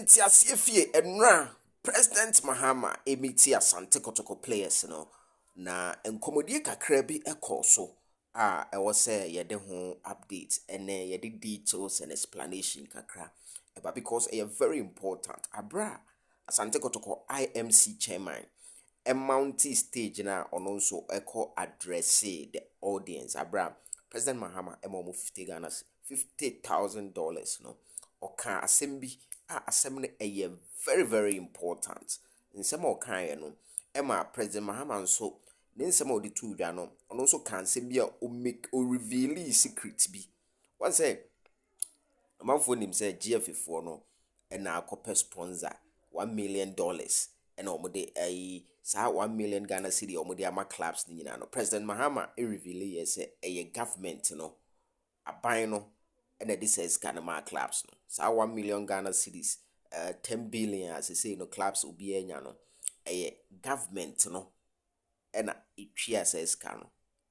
Enti asiefie enra President Mahama emiti asante Kotoko players no na enkomodie kakra bi ekoso ewo se yede ho update ene yede details and explanation kakra but because it is very important abra asante Kotoko IMC chairman mounty stage na ono nso eko address the audience abra President Mahama emo 50 Ghana $50,000 no oka asem bi asem no very very important nsem okan no ema President Mahama nso ne nsem odi tu dwa no ono nso kan asem bi o make o reveal secret bi one say amanfo nim say GF fo no na akopɛ sponsor $1 million na omode sa 1 million Ghana cedi omode ama clubs ni nyina no President Mahama reveal yes government no aban no and this is Ghana clubs no sa 1 million Ghana cedis 10 billion as say no clubs obi enya no government no and itwia says can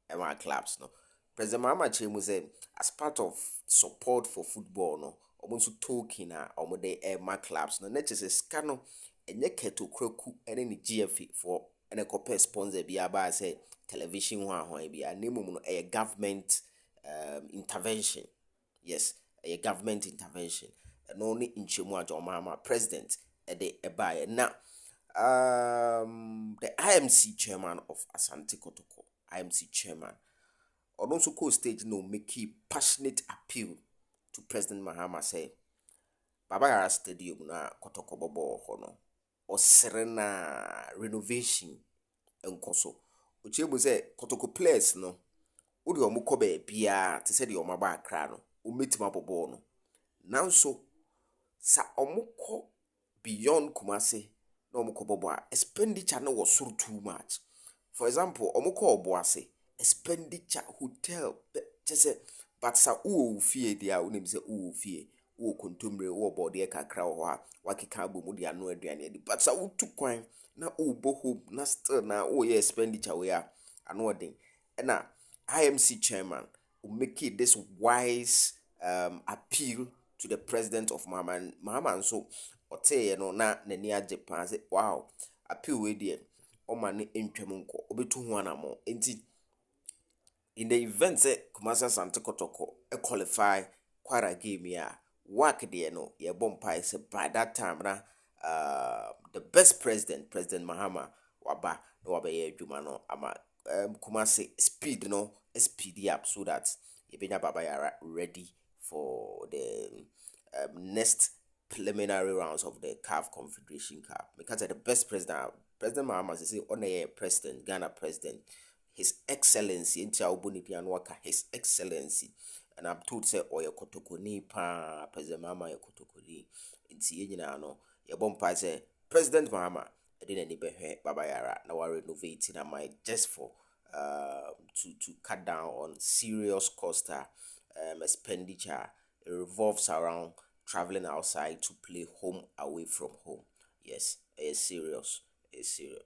no clubs no President Mahama chemu say as part of support for football no omonso token omode clubs no na chese ska no enye keto kraku ene ni GF for ene copy sponsor bi aba say television ho ahon bi anemum no government intervention. Yes, a government intervention. And only in Mahama president the ebaye. Now, the IMC chairman of Asante Kotoko, IMC chairman, on also co-stage no make a passionate appeal to President Mahama say, Baba Yara Stadium na Kotoko Bobo hono or Serena renovation and koso. Uchebu say Kotoko players no. Odi omuko be bia te se de omaba akra no ometima bobo no nanso sa omuko beyond Kumasi na omuko bobo expenditure no was so too much. For example omuko oboase expenditure hotel just but sa uwo fie dia unim se uwo fie uwo kontomre uwo bode kakra ho wakeka bomu dia no aduane di but sa utu kwan na ubo home na still na uwo ye expenditure we a ano den na IMC chairman will make it this wise appeal to the president of Mahama. Mahama so ote no na nani Japan say wow appeal we there o mane entwemunko obetu ho anamo enti in the event say Kumasi Sante Kotoko qualify quite game ya work there no ye bompa say by that time na the best president Mahama waba no wabe adwuma no ama Kumasi speed no speed up so that Ibenya Baba Yara ready for the next preliminary rounds of the CAF Confederation Cup. Because the best president Mahama say on a president, Ghana president, His Excellency, His Excellency. And I'm told say oya Kotoko ni pa President Mahama ya Kotoko ni. Inti yenina no ya bompa say President Mahama didn't any Baba Yara now renovating just for to cut down on serious cost expenditure. It revolves around traveling outside to play home away from home. Yes, it's serious. It's serious.